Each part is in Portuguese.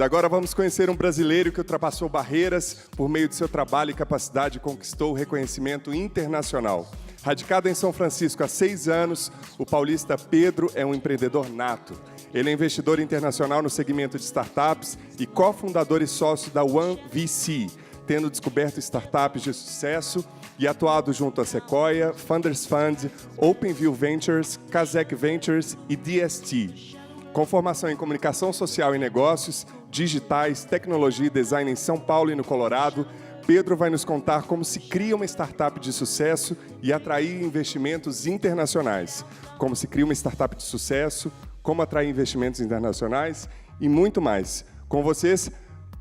Agora vamos conhecer um brasileiro que ultrapassou barreiras por meio de seu trabalho e capacidade e conquistou o reconhecimento internacional. Radicado em São Francisco há 6 anos, o paulista Pedro é um empreendedor nato. Ele é investidor internacional no segmento de startups e cofundador e sócio da One VC, tendo descoberto startups de sucesso e atuado junto a Sequoia, Funders Fund, OpenView Ventures, Kazek Ventures e DST. Com formação em comunicação social e negócios, digitais, tecnologia e design em São Paulo e no Colorado, Pedro vai nos contar como se cria uma startup de sucesso e atrair investimentos internacionais. Como se cria uma startup de sucesso, como atrair investimentos internacionais e muito mais. Com vocês,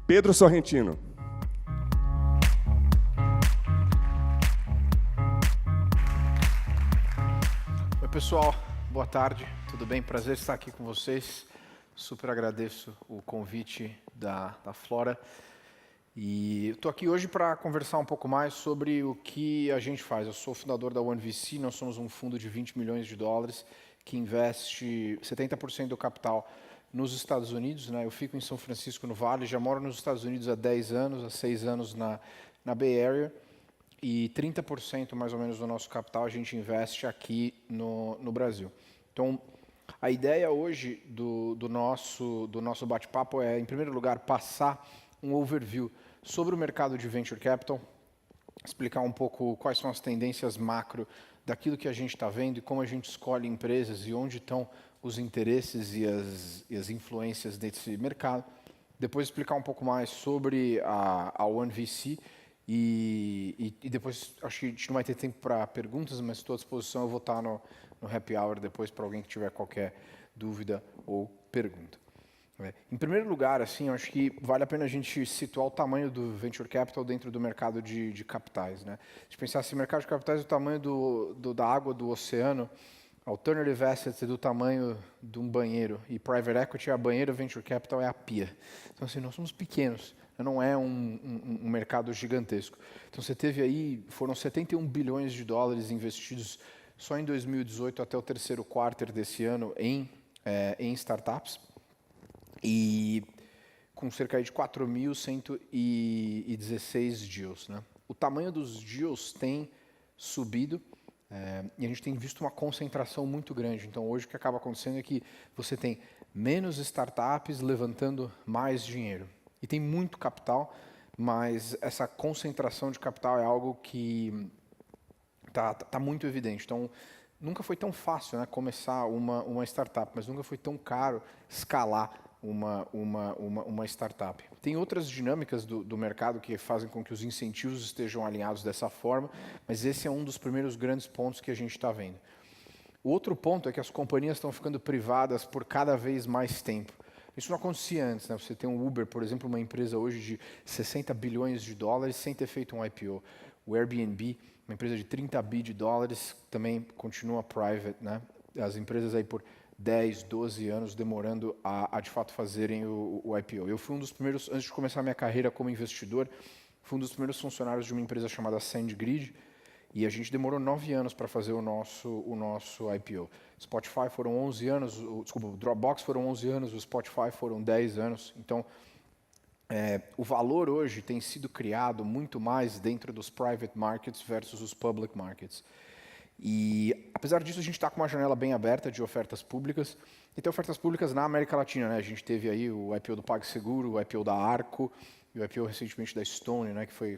Pedro Sorrentino. Oi, pessoal. Boa tarde. Tudo bem? Prazer estar aqui com vocês. Super agradeço o convite da Flora. E estou aqui hoje para conversar um pouco mais sobre o que a gente faz. Eu sou fundador da One VC, nós somos um fundo de 20 milhões de dólares que investe 70% do capital nos Estados Unidos. Eu fico em São Francisco, no Vale, já moro nos Estados Unidos há 10 anos, há 6 anos na Bay Area. E 30% mais ou menos do nosso capital a gente investe aqui no Brasil. Então, a ideia hoje do nosso bate-papo é, em primeiro lugar, passar um overview sobre o mercado de Venture Capital, explicar um pouco quais são as tendências macro daquilo que a gente está vendo e como a gente escolhe empresas e onde estão os interesses e as influências desse mercado. Depois explicar um pouco mais sobre a One VC e depois, acho que a gente não vai ter tempo para perguntas, mas estou à disposição, eu vou estar no happy hour depois para alguém que tiver qualquer dúvida ou pergunta. Em primeiro lugar, assim, eu acho que vale a pena a gente situar o tamanho do Venture Capital dentro do mercado de capitais. Se pensar assim, mercado de capitais é o tamanho da água do oceano, Alternative Assets é do tamanho de um banheiro e Private Equity é a banheira, Venture Capital é a pia. Então, assim, nós somos pequenos, não é um mercado gigantesco. Então, você teve aí, foram 71 bilhões de dólares investidos só em 2018 até o terceiro quarto desse ano em startups. E com cerca de 4.116 deals. O tamanho dos deals tem subido e a gente tem visto uma concentração muito grande. Então, hoje o que acaba acontecendo é que você tem menos startups levantando mais dinheiro. E tem muito capital, mas essa concentração de capital é algo que está muito evidente. Então, nunca foi tão fácil começar uma startup, mas nunca foi tão caro escalar uma startup. Tem outras dinâmicas do mercado que fazem com que os incentivos estejam alinhados dessa forma, mas esse é um dos primeiros grandes pontos que a gente está vendo. O outro ponto é que as companhias estão ficando privadas por cada vez mais tempo. Isso não acontecia antes. Você tem um Uber, por exemplo, uma empresa hoje de 60 bilhões de dólares sem ter feito um IPO. O Airbnb, uma empresa de 30 bi de dólares, também continua private. As empresas aí por 10, 12 anos demorando a de fato fazerem o IPO. Eu fui um dos primeiros, antes de começar a minha carreira como investidor, fui um dos primeiros funcionários de uma empresa chamada SandGrid e a gente demorou 9 anos para fazer o nosso IPO. Spotify foram 11 anos, o Dropbox foram 11 anos, o Spotify foram 10 anos. Então, o valor hoje tem sido criado muito mais dentro dos private markets versus os public markets. E, apesar disso, a gente está com uma janela bem aberta de ofertas públicas. E tem ofertas públicas na América Latina. A gente teve aí o IPO do PagSeguro, o IPO da Arco e o IPO recentemente da Stone, que foi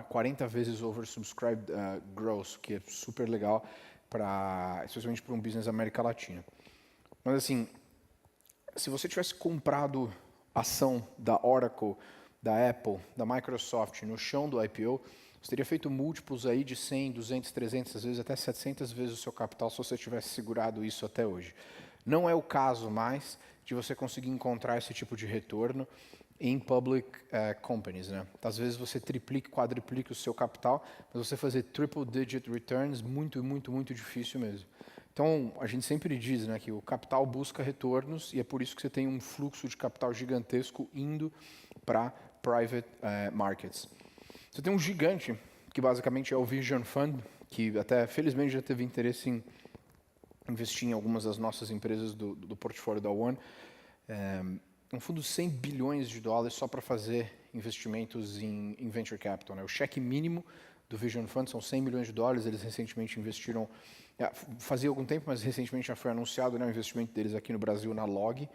40 vezes oversubscribed gross, que é super legal, especialmente para um business da América Latina. Mas, assim, se você tivesse comprado ação da Oracle, da Apple, da Microsoft no chão do IPO, você teria feito múltiplos aí de 100, 200, 300, às vezes até 700 vezes o seu capital se você tivesse segurado isso até hoje. Não é o caso mais de você conseguir encontrar esse tipo de retorno em public companies. Às vezes você triplica, quadriplica o seu capital, mas você fazer triple digit returns muito, muito, muito difícil mesmo. Então, a gente sempre diz que o capital busca retornos e é por isso que você tem um fluxo de capital gigantesco indo para private markets. Você tem um gigante, que basicamente é o Vision Fund, que até felizmente já teve interesse em investir em algumas das nossas empresas do portfólio da One. um fundo de 100 bilhões de dólares só para fazer investimentos em venture capital, né? O cheque mínimo do Vision Fund são 100 milhões de dólares, eles recentemente investiram, fazia algum tempo, mas recentemente já foi anunciado, né, o investimento deles aqui no Brasil na Log.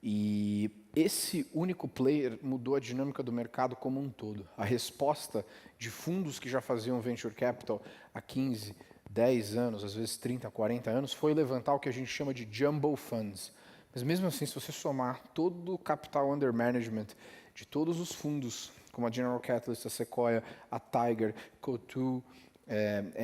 E esse único player mudou a dinâmica do mercado como um todo. A resposta de fundos que já faziam venture capital há 15, 10 anos, às vezes 30, 40 anos, foi levantar o que a gente chama de jumbo funds. Mas mesmo assim, se você somar todo o capital under management de todos os fundos, como a General Catalyst, a Sequoia, a Tiger, Coatue,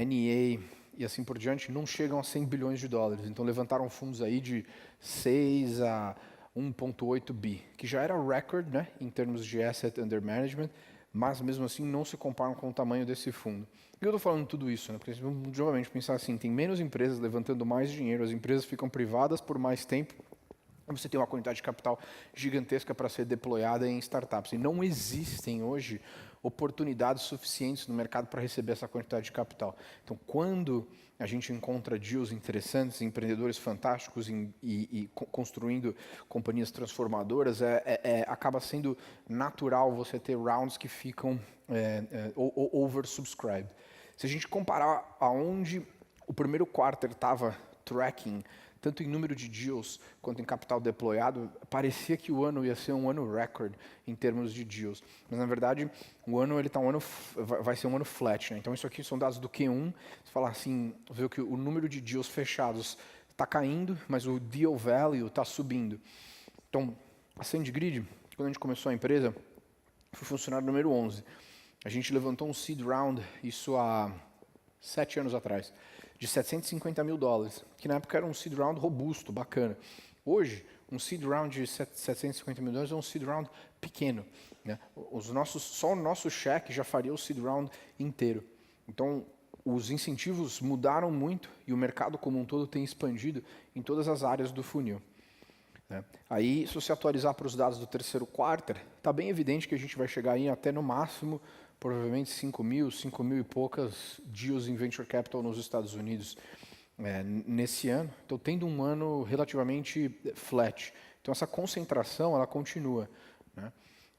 NEA e assim por diante, não chegam a 100 bilhões de dólares. Então levantaram fundos aí de 6 a 1,8 bi, que já era record, né, em termos de asset under management, mas mesmo assim não se comparam com o tamanho desse fundo. E eu estou falando tudo isso, né, porque vamos novamente pensar assim, tem menos empresas levantando mais dinheiro, as empresas ficam privadas por mais tempo, você tem uma quantidade de capital gigantesca para ser deployada em startups. E não existem hoje oportunidades suficientes no mercado para receber essa quantidade de capital. Então, quando a gente encontra deals interessantes, empreendedores fantásticos e construindo companhias transformadoras, acaba sendo natural você ter rounds que ficam oversubscribed. Se a gente comparar aonde o primeiro quarter estava tracking, tanto em número de deals quanto em capital deployado, parecia que o ano ia ser um ano recorde em termos de deals. Mas, na verdade, o ano vai ser um ano flat. Né? Então, isso aqui são dados do Q1. Você fala assim, vê que o número de deals fechados está caindo, mas o deal value está subindo. Então, a SandGrid, quando a gente começou a empresa, foi funcionário número 11. A gente levantou um seed round, isso há 7 anos atrás, de 750 mil dólares, que na época era um seed round robusto, bacana. Hoje, um seed round de 750 mil dólares é um seed round pequeno. Né? Só o nosso cheque já faria o seed round inteiro. Então, os incentivos mudaram muito e o mercado como um todo tem expandido em todas as áreas do funil. Né? Aí, se você atualizar para os dados do terceiro quarter, está bem evidente que a gente vai chegar aí até no máximo provavelmente 5 mil e poucas deals em venture capital nos Estados Unidos nesse ano. Então, tendo um ano relativamente flat. Então, essa concentração, ela continua. Né?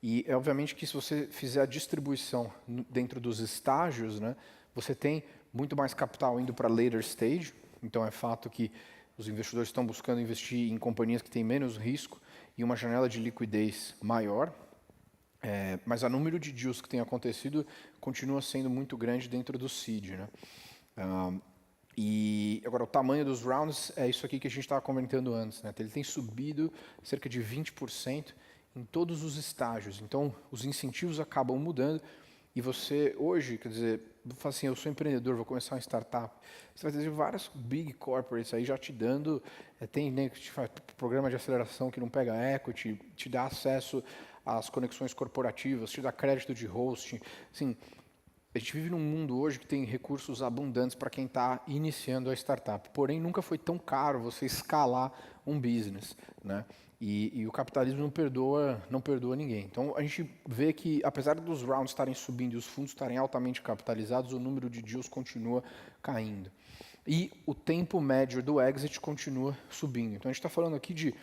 E, obviamente, que se você fizer a distribuição dentro dos estágios, né, você tem muito mais capital indo para later stage. Então, é fato que os investidores estão buscando investir em companhias que têm menos risco e uma janela de liquidez maior. Mas o número de deals que tem acontecido continua sendo muito grande dentro do seed. Né? E agora o tamanho dos rounds é isso aqui que a gente estava comentando antes. Né? Ele tem subido cerca de 20% em todos os estágios. Então, os incentivos acabam mudando e você hoje, quer dizer, fala assim, eu sou empreendedor, vou começar uma startup. Você vai ter vários big corporates aí já te dando, tem né, que te faz programa de aceleração que não pega equity, te dá acesso às conexões corporativas, te dá crédito de hosting. Assim, a gente vive num mundo hoje que tem recursos abundantes para quem está iniciando a startup. Porém, nunca foi tão caro você escalar um business, né? E o capitalismo não perdoa ninguém. Então, a gente vê que, apesar dos rounds estarem subindo e os fundos estarem altamente capitalizados, o número de deals continua caindo. E o tempo médio do exit continua subindo. Então, a gente está falando aqui de...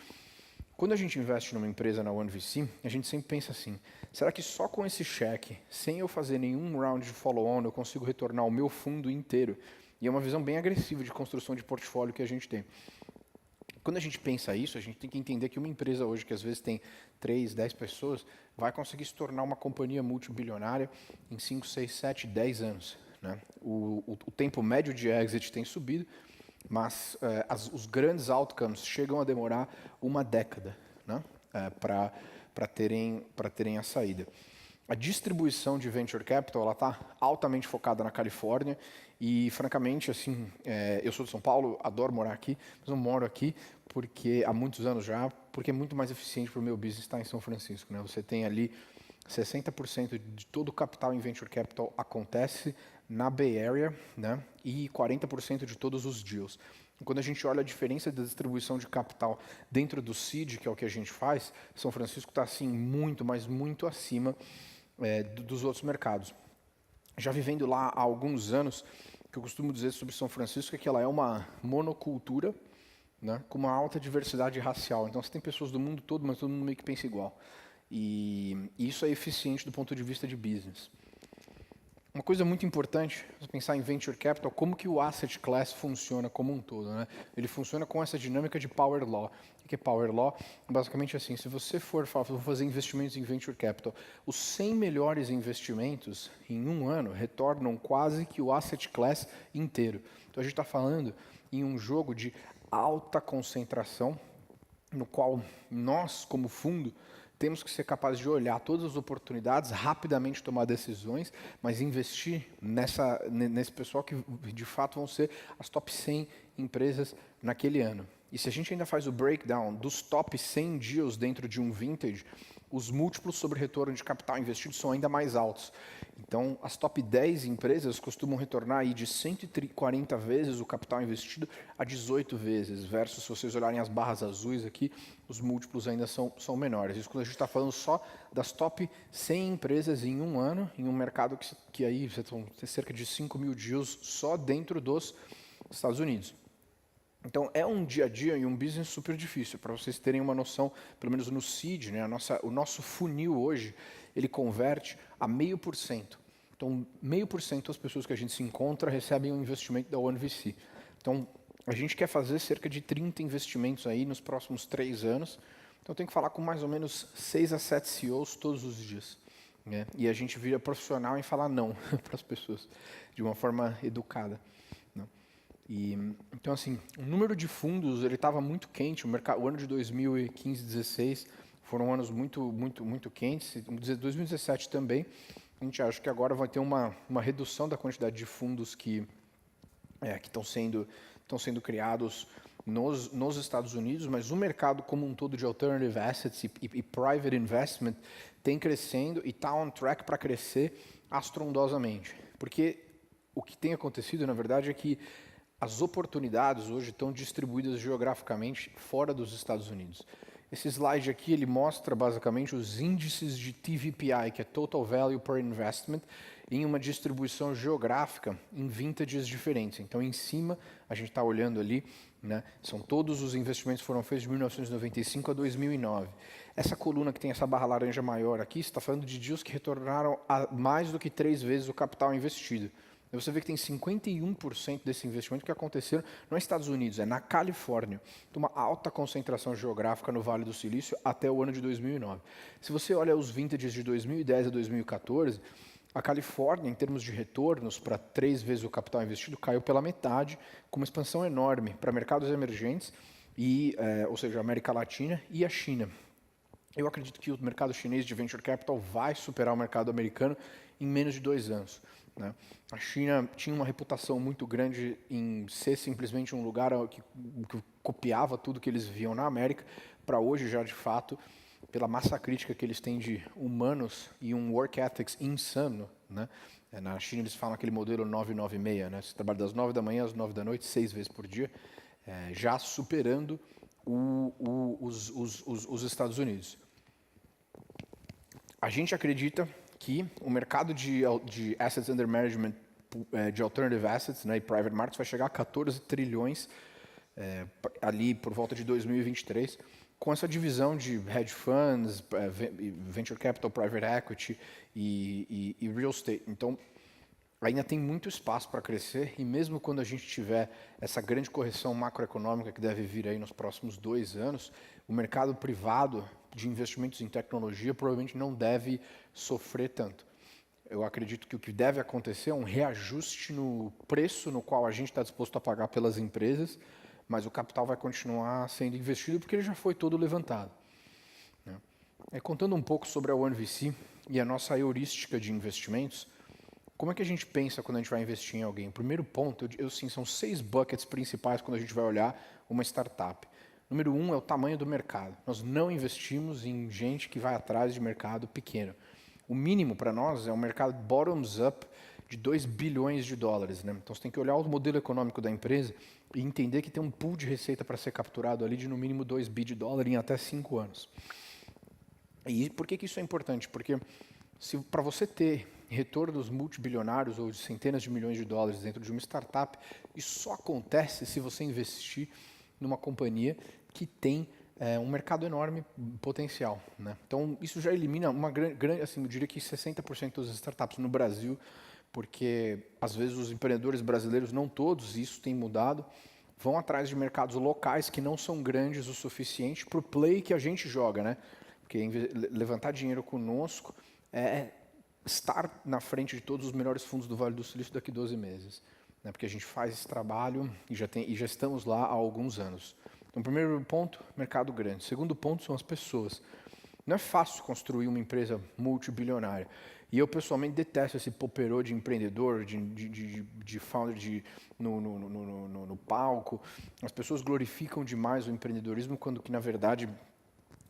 Quando a gente investe numa empresa na OneVC, a gente sempre pensa assim, será que só com esse cheque, sem eu fazer nenhum round de follow-on, eu consigo retornar o meu fundo inteiro? E é uma visão bem agressiva de construção de portfólio que a gente tem. Quando a gente pensa isso, a gente tem que entender que uma empresa hoje, que às vezes tem 3, 10 pessoas, vai conseguir se tornar uma companhia multibilionária em 5, 6, 7, 10 anos. Né? O tempo médio de exit tem subido, mas os grandes outcomes chegam a demorar uma década, né? Para terem a saída. A distribuição de venture capital está altamente focada na Califórnia e, francamente, assim, eu sou de São Paulo, adoro morar aqui, mas não moro aqui porque há muitos anos já, porque é muito mais eficiente para o meu business estar em São Francisco. Né? Você tem ali 60% de todo o capital em venture capital acontece na Bay Area, né? E 40% de todos os deals. E quando a gente olha a diferença da distribuição de capital dentro do seed, que é o que a gente faz, São Francisco está assim muito, mas muito acima dos outros mercados. Já vivendo lá há alguns anos, o que eu costumo dizer sobre São Francisco é que ela é uma monocultura né, com uma alta diversidade racial. Então, você tem pessoas do mundo todo, mas todo mundo meio que pensa igual. E isso é eficiente do ponto de vista de business. Uma coisa muito importante, você pensar em venture capital, como que o asset class funciona como um todo, né? Ele funciona com essa dinâmica de power law. O que é power law? Basicamente assim, se você for fazer investimentos em venture capital, os 100 melhores investimentos em um ano retornam quase que o asset class inteiro. Então a gente está falando em um jogo de alta concentração, no qual nós, como fundo, temos que ser capazes de olhar todas as oportunidades, rapidamente tomar decisões, mas investir nesse pessoal que de fato vão ser as top 100 empresas naquele ano. E se a gente ainda faz o breakdown dos top 100 deals dentro de um vintage, os múltiplos sobre retorno de capital investido são ainda mais altos. Então, as top 10 empresas costumam retornar aí de 140 vezes o capital investido a 18 vezes, versus, se vocês olharem as barras azuis aqui, os múltiplos ainda são menores. Isso quando a gente está falando só das top 100 empresas em um ano, em um mercado que aí você tem cerca de 5 mil deals só dentro dos Estados Unidos. Então, é um dia a dia e um business super difícil. Para vocês terem uma noção, pelo menos no seed, né, o nosso funil hoje, ele converte a 0,5%. Então, 0,5% das pessoas que a gente se encontra recebem um investimento da OneVC. Então, a gente quer fazer cerca de 30 investimentos aí nos próximos 3 anos. Então, tem que falar com mais ou menos 6 a 7 CEOs todos os dias. Né? E a gente vira profissional em falar não para as pessoas, de uma forma educada. Então, assim, o número de fundos ele estava muito quente. O ano de 2015 e 2016 foram anos muito quentes. 2017 também. A gente acha que agora vai ter uma redução da quantidade de fundos que estão sendo criados nos Estados Unidos, mas o mercado como um todo de alternative assets e private investment tem crescendo e está on track para crescer astrondosamente. Porque o que tem acontecido, na verdade, é que as oportunidades hoje estão distribuídas geograficamente fora dos Estados Unidos. Esse slide aqui ele mostra basicamente os índices de TVPI, que é Total Value per Investment, em uma distribuição geográfica em vintages diferentes. Então, em cima, a gente está olhando ali, né, são todos os investimentos que foram feitos de 1995 a 2009. Essa coluna que tem essa barra laranja maior aqui, está falando de deals que retornaram a mais do que 3 vezes o capital investido. E você vê que tem 51% desse investimento que aconteceram nos Estados Unidos, é na Califórnia. Então, uma alta concentração geográfica no Vale do Silício até o ano de 2009. Se você olha os vintages de 2010 a 2014, a Califórnia, em termos de retornos, para 3 vezes o capital investido, caiu pela metade, com uma expansão enorme para mercados emergentes, ou seja, a América Latina e a China. Eu acredito que o mercado chinês de venture capital vai superar o mercado americano em menos de 2 anos. Né? A China tinha uma reputação muito grande em ser simplesmente um lugar que copiava tudo que eles viam na América, para hoje já de fato, pela massa crítica que eles têm de humanos e um work ethics insano. Né? Na China eles falam aquele modelo 996, né? Você trabalha das 9 da manhã às 9 da noite, 6 vezes por dia, já superando os Estados Unidos. A gente acredita que o mercado de assets under management, de alternative assets, né, e private markets vai chegar a 14 trilhões ali por volta de 2023, com essa divisão de hedge funds, venture capital, private equity e real estate. Então, ainda tem muito espaço para crescer e mesmo quando a gente tiver essa grande correção macroeconômica que deve vir aí nos próximos 2 anos, o mercado privado de investimentos em tecnologia provavelmente não deve sofrer tanto. Eu acredito que o que deve acontecer é um reajuste no preço no qual a gente está disposto a pagar pelas empresas, mas o capital vai continuar sendo investido porque ele já foi todo levantado. Contando um pouco sobre a OneVC e a nossa heurística de investimentos, como é que a gente pensa quando a gente vai investir em alguém? O primeiro ponto, são 6 buckets principais quando a gente vai olhar uma startup. Número 1 é o tamanho do mercado. Nós não investimos em gente que vai atrás de mercado pequeno. O mínimo para nós é um mercado bottoms-up de 2 bilhões de dólares. Né? Então, você tem que olhar o modelo econômico da empresa e entender que tem um pool de receita para ser capturado ali de no mínimo 2 bi de dólar em até 5 anos. E por que isso é importante? Porque para você ter retornos multibilionários ou de centenas de milhões de dólares dentro de uma startup, isso só acontece se você investir numa companhia que tem um mercado enorme potencial, né? Então, isso já elimina uma grande, assim, eu diria que 60% das startups no Brasil, porque às vezes os empreendedores brasileiros, não todos, isso tem mudado, vão atrás de mercados locais que não são grandes o suficiente para o play que a gente joga, né? Porque levantar dinheiro conosco é estar na frente de todos os melhores fundos do Vale do Silício daqui a 12 meses, né? Porque a gente faz esse trabalho e já estamos lá há alguns anos. Então, primeiro ponto, mercado grande. Segundo ponto são as pessoas. Não é fácil construir uma empresa multibilionária. E eu, pessoalmente, detesto esse poperô de empreendedor, de founder no palco. As pessoas glorificam demais o empreendedorismo, quando que, na verdade,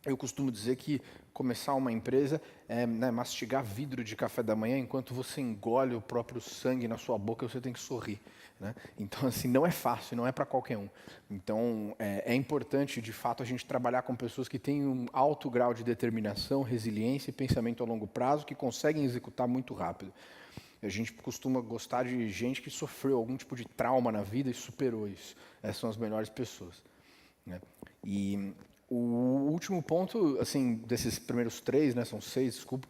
eu costumo dizer que começar uma empresa é, né, mastigar vidro de café da manhã enquanto você engole o próprio sangue na sua boca, você tem que sorrir, né? Então, assim, não é fácil, não é para qualquer um. Então, é importante, de fato, a gente trabalhar com pessoas que têm um alto grau de determinação, resiliência e pensamento a longo prazo, que conseguem executar muito rápido. A gente costuma gostar de gente que sofreu algum tipo de trauma na vida e superou isso. Essas são as melhores pessoas, né? E o último ponto, assim, desses primeiros 3, né, são 6, desculpa,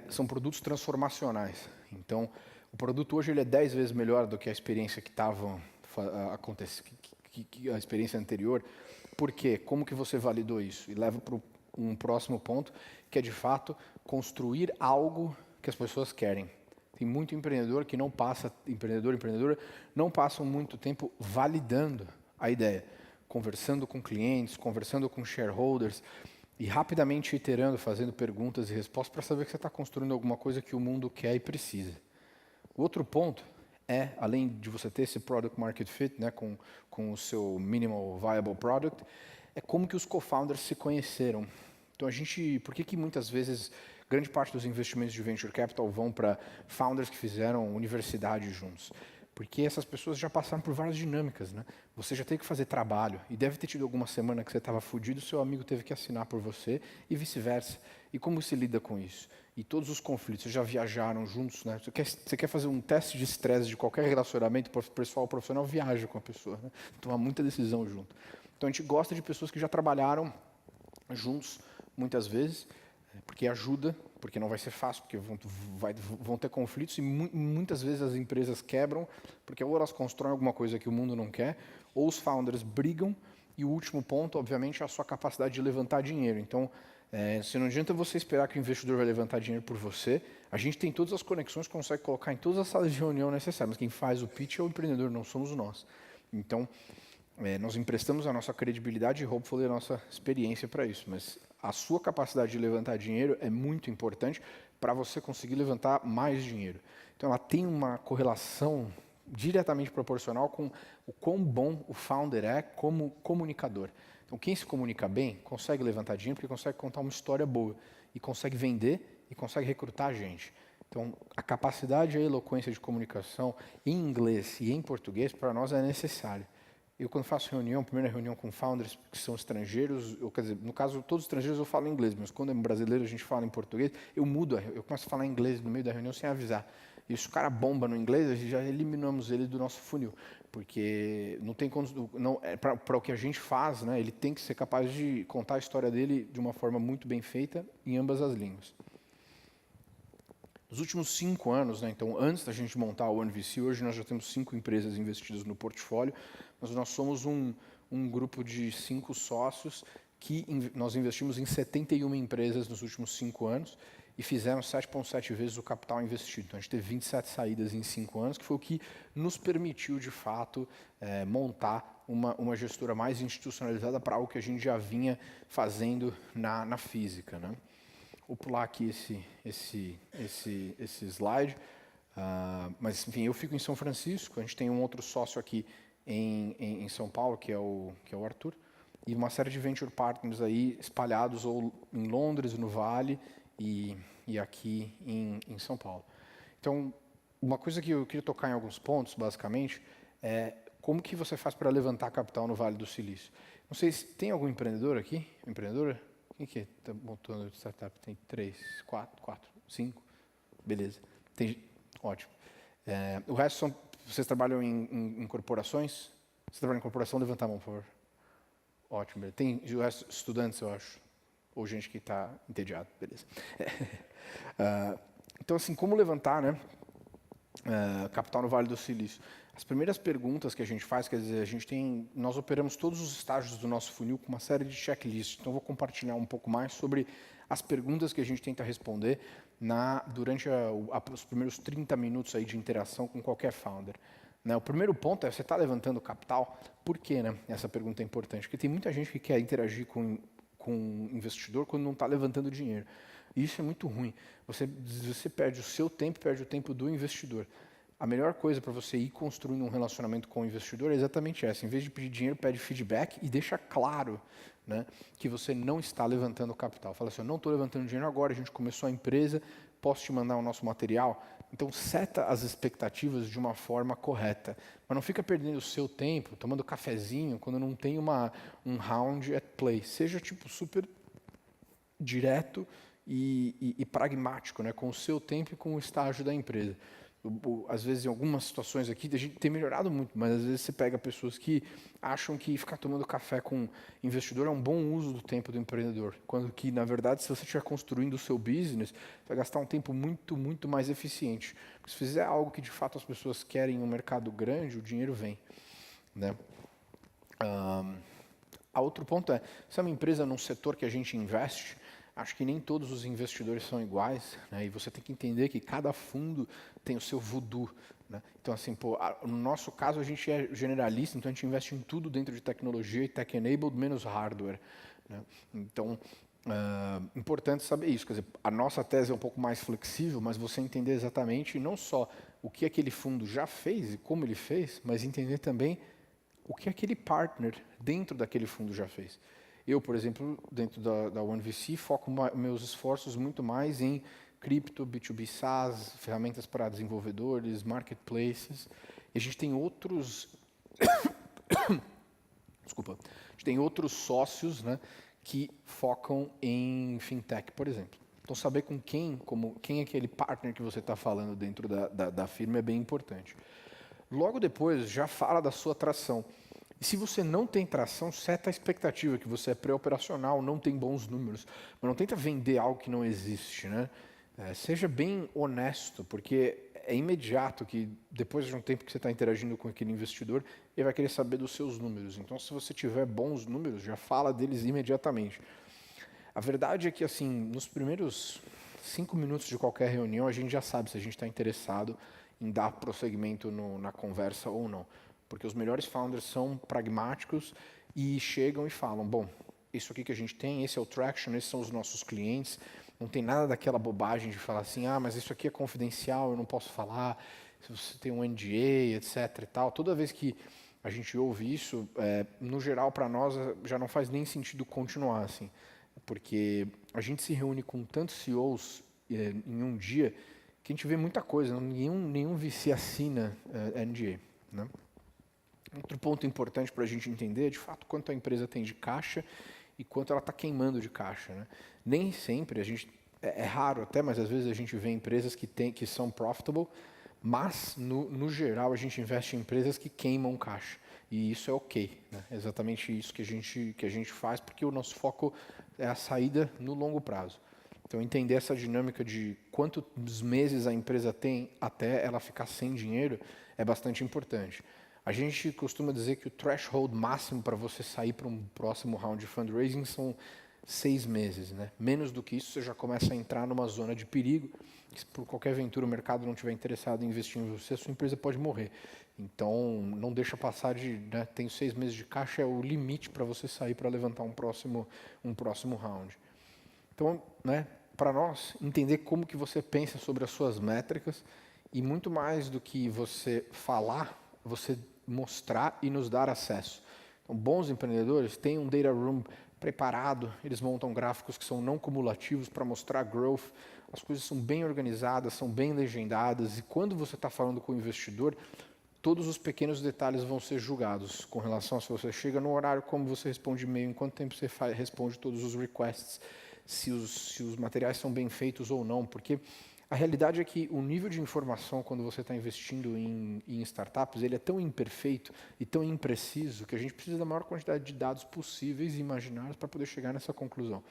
são produtos transformacionais. Então, o produto hoje ele é 10 vezes melhor do que a experiência que estava a experiência anterior. Por quê? Como que você validou isso? E leva para um próximo ponto, que é de fato construir algo que as pessoas querem. Tem muito empreendedor que não passa, empreendedora, não passam muito tempo validando a ideia, conversando com clientes, conversando com shareholders e rapidamente iterando, fazendo perguntas e respostas para saber que você está construindo alguma coisa que o mundo quer e precisa. O outro ponto é, além de você ter esse product market fit, né, com o seu minimal viable product, é como que os co-founders se conheceram. Então por que muitas vezes grande parte dos investimentos de venture capital vão para founders que fizeram universidade juntos? Porque essas pessoas já passaram por várias dinâmicas, né? Você já teve que fazer trabalho e deve ter tido alguma semana que você estava fudido, seu amigo teve que assinar por você e vice-versa. E como se lida com isso? E todos os conflitos, vocês já viajaram juntos, né? Você quer fazer um teste de estresse de qualquer relacionamento pessoal ou profissional, viaja com a pessoa, né? Toma muita decisão junto. Então a gente gosta de pessoas que já trabalharam juntos muitas vezes, porque ajuda, porque não vai ser fácil, porque vão ter conflitos e muitas vezes as empresas quebram, porque ou elas constroem alguma coisa que o mundo não quer, ou os founders brigam, e o último ponto, obviamente, é a sua capacidade de levantar dinheiro. Então, se não adianta você esperar que o investidor vai levantar dinheiro por você, a gente tem todas as conexões, consegue colocar em todas as salas de reunião necessárias, mas quem faz o pitch é o empreendedor, não somos nós. Então, nós emprestamos a nossa credibilidade e, hopefully, a nossa experiência para isso, mas a sua capacidade de levantar dinheiro é muito importante para você conseguir levantar mais dinheiro. Então, ela tem uma correlação diretamente proporcional com o quão bom o founder é como comunicador. Então, quem se comunica bem consegue levantar dinheiro porque consegue contar uma história boa e consegue vender e consegue recrutar gente. Então, a capacidade e a eloquência de comunicação em inglês e em português para nós é necessária. Eu, quando faço primeira reunião com founders que são estrangeiros, quer dizer, no caso, todos os estrangeiros eu falo inglês, mas quando é brasileiro a gente fala em português, eu começo a falar inglês no meio da reunião sem avisar. E se o cara bomba no inglês, a gente já eliminamos ele do nosso funil, porque não tem para o que a gente faz, né, ele tem que ser capaz de contar a história dele de uma forma muito bem feita em ambas as línguas. Nos últimos 5 anos, né, então antes da gente montar a OneVC, hoje nós já temos 5 empresas investidas no portfólio, mas nós somos um grupo de 5 sócios que nós investimos em 71 empresas nos últimos 5 anos e fizemos 7,7 vezes o capital investido. Então a gente teve 27 saídas em 5 anos, que foi o que nos permitiu, de fato, montar uma gestora mais institucionalizada para algo que a gente já vinha fazendo na física, né? Vou pular aqui esse slide, mas enfim, eu fico em São Francisco, a gente tem um outro sócio aqui em São Paulo, que é o Arthur, e uma série de venture partners aí espalhados ou em Londres, no Vale, e aqui em São Paulo. Então, uma coisa que eu queria tocar em alguns pontos, basicamente, é como que você faz para levantar capital no Vale do Silício. Não sei se tem algum empreendedor aqui, empreendedora? Quem que está montando startup? Tem 3, 4, 5? Beleza. Ótimo. O resto vocês trabalham em corporações? Você trabalha em corporação, levanta a mão, por favor. Ótimo. Tem estudantes, eu acho. Ou gente que está entediado, beleza. Então, assim, como levantar, né? Capital no Vale do Silício. As primeiras perguntas que a gente faz, quer dizer, nós operamos todos os estágios do nosso funil com uma série de checklists. Então, vou compartilhar um pouco mais sobre as perguntas que a gente tenta responder durante os primeiros 30 minutos aí de interação com qualquer founder. Né? O primeiro ponto é, você está levantando capital? Por quê? Né? Essa pergunta é importante, porque tem muita gente que quer interagir com investidor quando não está levantando dinheiro. E isso é muito ruim. Você perde o seu tempo, perde o tempo do investidor. A melhor coisa para você ir construindo um relacionamento com o investidor é exatamente essa. Em vez de pedir dinheiro, pede feedback e deixa claro, né, que você não está levantando capital. Fala assim, eu não estou levantando dinheiro agora, a gente começou a empresa, posso te mandar o nosso material? Então, seta as expectativas de uma forma correta. Mas não fica perdendo o seu tempo, tomando cafezinho, quando não tem um round at play. Seja tipo super direto e pragmático, né, com o seu tempo e com o estágio da empresa. Às vezes, em algumas situações aqui, a gente tem melhorado muito, mas às vezes você pega pessoas que acham que ficar tomando café com investidor é um bom uso do tempo do empreendedor, quando que, na verdade, se você estiver construindo o seu business, você vai gastar um tempo muito, muito mais eficiente. Porque se fizer algo que, de fato, as pessoas querem em um mercado grande, o dinheiro vem. Né? Outro ponto é, se é uma empresa num setor que a gente investe, acho que nem todos os investidores são iguais, né? E você tem que entender que cada fundo tem o seu voodoo, né? Então, assim, no nosso caso, a gente é generalista, então a gente investe em tudo dentro de tecnologia e tech-enabled, menos hardware. Né? Então, importante saber isso. Quer dizer, a nossa tese é um pouco mais flexível, mas você entender exatamente não só o que aquele fundo já fez e como ele fez, mas entender também o que aquele partner dentro daquele fundo já fez. Eu, por exemplo, dentro da OneVC, foco meus esforços muito mais em cripto, B2B SaaS, ferramentas para desenvolvedores, marketplaces. E a gente tem outros... Desculpa. A gente tem outros sócios, né, que focam em fintech, por exemplo. Então, saber com quem é aquele partner que você está falando dentro da firma é bem importante. Logo depois, já fala da sua tração. E se você não tem tração, seta a expectativa que você é pré-operacional, não tem bons números. Mas não tenta vender algo que não existe, né? Seja bem honesto, porque é imediato que depois de um tempo que você está interagindo com aquele investidor, ele vai querer saber dos seus números. Então, se você tiver bons números, já fala deles imediatamente. A verdade é que, assim, nos primeiros 5 minutos de qualquer reunião, a gente já sabe se a gente está interessado em dar prosseguimento na conversa ou não. Porque os melhores founders são pragmáticos e chegam e falam, bom, isso aqui que a gente tem, esse é o traction, esses são os nossos clientes, não tem nada daquela bobagem de falar assim, mas isso aqui é confidencial, eu não posso falar, se você tem um NDA, etc. e tal. Toda vez que a gente ouve isso, no geral, para nós, já não faz nem sentido continuar, assim, porque a gente se reúne com tantos CEOs em um dia que a gente vê muita coisa, nenhum VC assina NDA, né? Outro ponto importante para a gente entender é, de fato, quanto a empresa tem de caixa e quanto ela está queimando de caixa. Né? Nem sempre, é raro até, mas às vezes a gente vê empresas que são profitable, mas, no geral, a gente investe em empresas que queimam caixa. E isso é ok. Né? É exatamente isso que a gente faz, porque o nosso foco é a saída no longo prazo. Então, entender essa dinâmica de quantos meses a empresa tem até ela ficar sem dinheiro é bastante importante. A gente costuma dizer que o threshold máximo para você sair para um próximo round de fundraising são 6 meses. Né? Menos do que isso, você já começa a entrar numa zona de perigo. Se por qualquer aventura o mercado não estiver interessado em investir em você, a sua empresa pode morrer. Então, não deixa passar né, tenho 6 meses de caixa, é o limite para você sair para levantar um próximo round. Então, né, para nós, entender como que você pensa sobre as suas métricas e muito mais do que você falar, você mostrar e nos dar acesso. Então, bons empreendedores têm um data room preparado, eles montam gráficos que são não cumulativos para mostrar growth, as coisas são bem organizadas, são bem legendadas, e quando você está falando com o investidor, todos os pequenos detalhes vão ser julgados com relação a se você chega no horário, como você responde e-mail, em quanto tempo você responde todos os requests, se os materiais são bem feitos ou não, porque A realidade é que o nível de informação, quando você está investindo em startups, ele é tão imperfeito e tão impreciso que a gente precisa da maior quantidade de dados possíveis e imaginários para poder chegar nessa conclusão.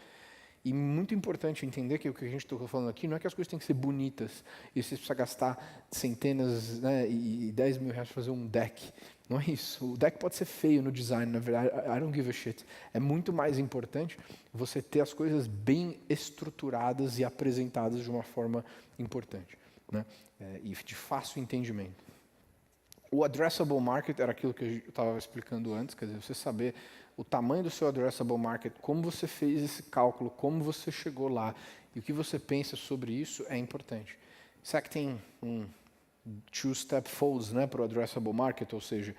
E muito importante entender que o que a gente está falando aqui não é que as coisas têm que ser bonitas e você precisa gastar centenas, né, e 10 mil reais para fazer um deck. Não é isso. O deck pode ser feio no design, na verdade, I don't give a shit. É muito mais importante você ter as coisas bem estruturadas e apresentadas de uma forma importante, né, e de fácil entendimento. O addressable market era aquilo que eu estava explicando antes, quer dizer, você saber o tamanho do seu addressable market, como você fez esse cálculo, como você chegou lá e o que você pensa sobre isso é importante. Será que tem um two-step folds, né, para o addressable market? Ou seja,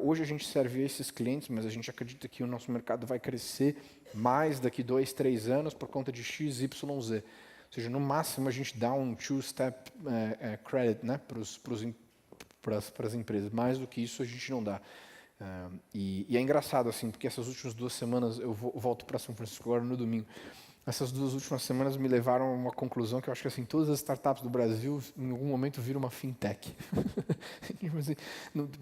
hoje a gente serve esses clientes, mas a gente acredita que o nosso mercado vai crescer mais daqui 2, 3 anos por conta de X, Y, Z. Ou seja, no máximo a gente dá um two-step credit, né, para as empresas. Mais do que isso a gente não dá. E é engraçado, assim, porque essas últimas 2 semanas, eu volto para São Francisco agora no domingo, essas 2 últimas semanas me levaram a uma conclusão que eu acho que assim, todas as startups do Brasil, em algum momento, viram uma fintech.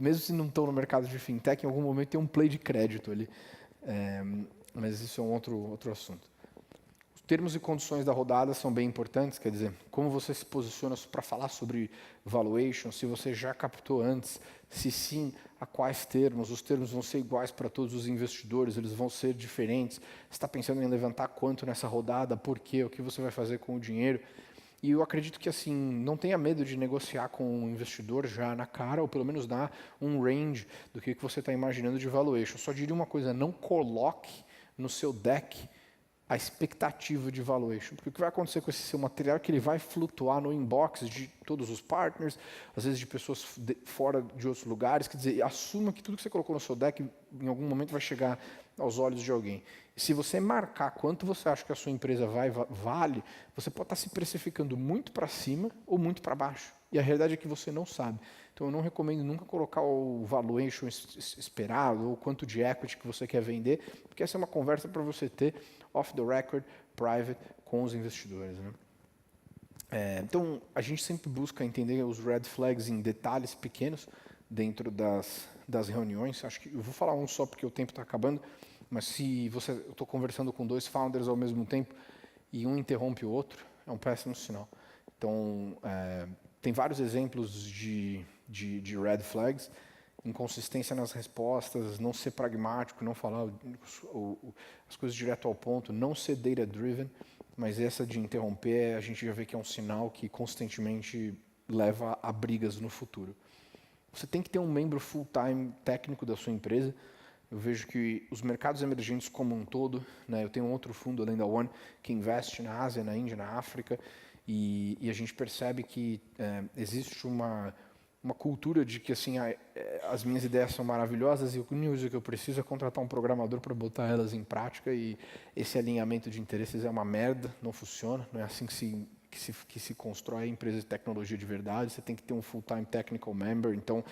Mesmo se não estão no mercado de fintech, em algum momento tem um play de crédito ali. Mas isso é um outro assunto. Os termos e condições da rodada são bem importantes, quer dizer, como você se posiciona para falar sobre valuation, se você já captou antes, se sim, a quais termos, os termos vão ser iguais para todos os investidores, eles vão ser diferentes, você está pensando em levantar quanto nessa rodada, por quê, o que você vai fazer com o dinheiro. E eu acredito que assim, não tenha medo de negociar com o investidor já na cara, ou pelo menos dar um range do que você está imaginando de valuation. Só diria uma coisa, não coloque no seu deck a expectativa de valuation. Porque o que vai acontecer com esse seu material é que ele vai flutuar no inbox de todos os partners, às vezes de pessoas fora de outros lugares. Quer dizer, assuma que tudo que você colocou no seu deck em algum momento vai chegar aos olhos de alguém. E se você marcar quanto você acha que a sua empresa vale, você pode estar se precificando muito para cima ou muito para baixo. E a realidade é que você não sabe. Então eu não recomendo nunca colocar o valuation esperado ou quanto de equity que você quer vender, porque essa é uma conversa para você ter off the record, private, com os investidores, né? Então a gente sempre busca entender os red flags em detalhes pequenos dentro das reuniões. Acho que eu vou falar um só porque o tempo está acabando, mas se eu estou conversando com 2 founders ao mesmo tempo e um interrompe o outro, é um péssimo sinal. Então tem vários exemplos de red flags: inconsistência nas respostas, não ser pragmático, não falar as coisas direto ao ponto, não ser data-driven, mas essa de interromper, a gente já vê que é um sinal que constantemente leva a brigas no futuro. Você tem que ter um membro full-time técnico da sua empresa. Eu vejo que os mercados emergentes como um todo, né, eu tenho um outro fundo além da One, que investe na Ásia, na Índia, na África, e a gente percebe que existe uma cultura de que assim as minhas ideias são maravilhosas e o único que eu preciso é contratar um programador para botar elas em prática, e esse alinhamento de interesses é uma merda, não funciona, não é assim que se constrói empresa de tecnologia de verdade. Você tem que ter um full-time technical member, então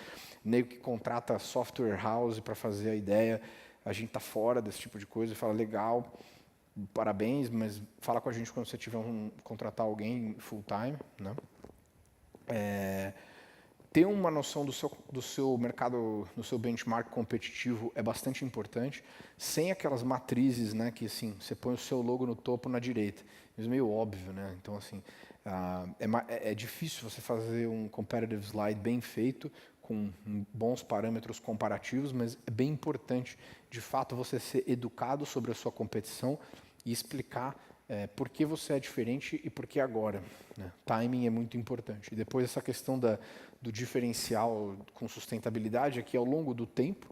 nego que contrata software house para fazer a ideia, a gente está fora desse tipo de coisa e fala, legal, parabéns, mas fala com a gente quando você tiver contratar alguém full-time, né? Ter uma noção do seu mercado, do seu benchmark competitivo é bastante importante, sem aquelas matrizes, né, que assim, você põe o seu logo no topo na direita. Isso é meio óbvio, né? Então assim, é difícil você fazer um competitive slide bem feito, com bons parâmetros comparativos, mas é bem importante, de fato, você ser educado sobre a sua competição e explicar por que você é diferente e por que agora, né? Timing é muito importante. E depois essa questão do diferencial com sustentabilidade aqui ao longo do tempo,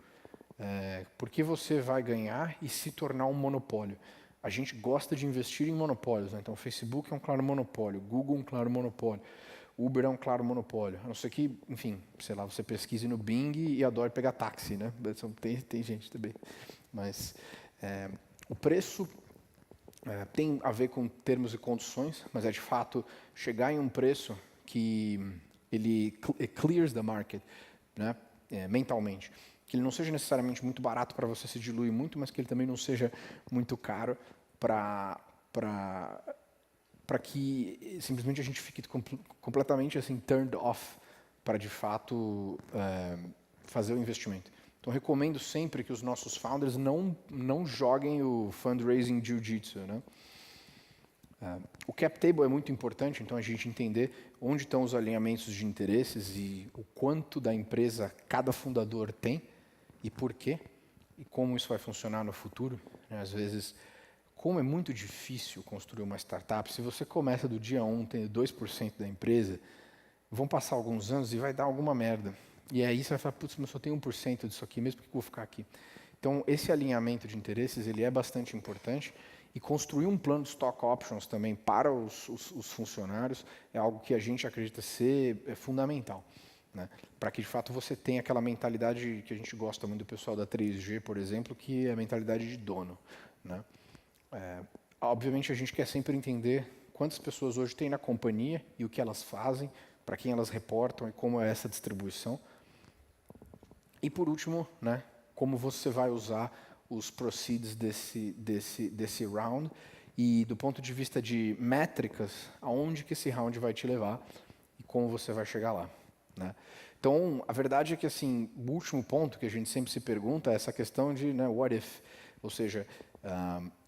porque você vai ganhar e se tornar um monopólio. A gente gosta de investir em monopólios, né? Então o Facebook é um claro monopólio, Google é um claro monopólio, Uber é um claro monopólio. A não ser que, enfim, sei lá, você pesquise no Bing e adore pegar táxi, né? Tem gente também. Mas o preço tem a ver com termos e condições, mas é de fato chegar em um preço que ele clears the market, né, mentalmente. Que ele não seja necessariamente muito barato para você se diluir muito, mas que ele também não seja muito caro para para que simplesmente a gente fique completamente assim turned off para de fato fazer o investimento. Então recomendo sempre que os nossos founders não joguem o fundraising jiu-jitsu, né? O cap table é muito importante, então a gente entender onde estão os alinhamentos de interesses e o quanto da empresa cada fundador tem e por quê e como isso vai funcionar no futuro. Às vezes, como é muito difícil construir uma startup, se você começa do dia 1 tendo 2% da empresa, vão passar alguns anos e vai dar alguma merda. E aí você vai falar, putz, mas eu só tenho 1% disso aqui, mesmo que eu vou ficar aqui. Então, esse alinhamento de interesses ele é bastante importante. E construir um plano de stock options também para os funcionários é algo que a gente acredita ser fundamental, né? Para que, de fato, você tenha aquela mentalidade que a gente gosta muito do pessoal da 3G, por exemplo, que é a mentalidade de dono, né? Obviamente, a gente quer sempre entender quantas pessoas hoje tem na companhia e o que elas fazem, para quem elas reportam e como é essa distribuição. E, por último, né, como você vai usar os proceeds desse round e do ponto de vista de métricas, aonde que esse round vai te levar e como você vai chegar lá, né? Então, a verdade é que assim, o último ponto que a gente sempre se pergunta é essa questão de, né, what if, ou seja,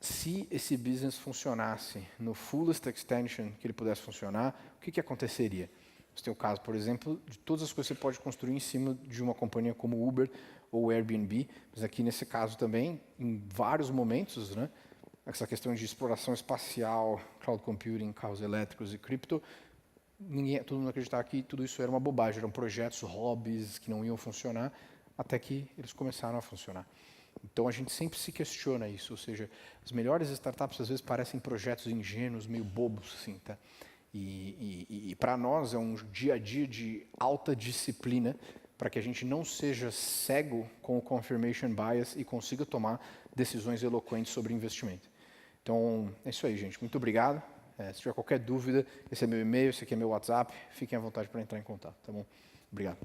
se esse business funcionasse no fullest extension que ele pudesse funcionar, o que aconteceria? Você tem o caso, por exemplo, de todas as coisas que você pode construir em cima de uma companhia como Uber ou Airbnb, mas aqui nesse caso também, em vários momentos, né, essa questão de exploração espacial, cloud computing, carros elétricos e cripto, todo mundo acreditava que tudo isso era uma bobagem, eram projetos, hobbies que não iam funcionar, até que eles começaram a funcionar. Então a gente sempre se questiona isso, ou seja, as melhores startups às vezes parecem projetos ingênuos, meio bobos, assim, tá? E para nós é um dia a dia de alta disciplina para que a gente não seja cego com o confirmation bias e consiga tomar decisões eloquentes sobre investimento. Então, é isso aí, gente. Muito obrigado. Se tiver qualquer dúvida, esse é meu e-mail, esse aqui é meu WhatsApp. Fiquem à vontade para entrar em contato, tá bom? Obrigado.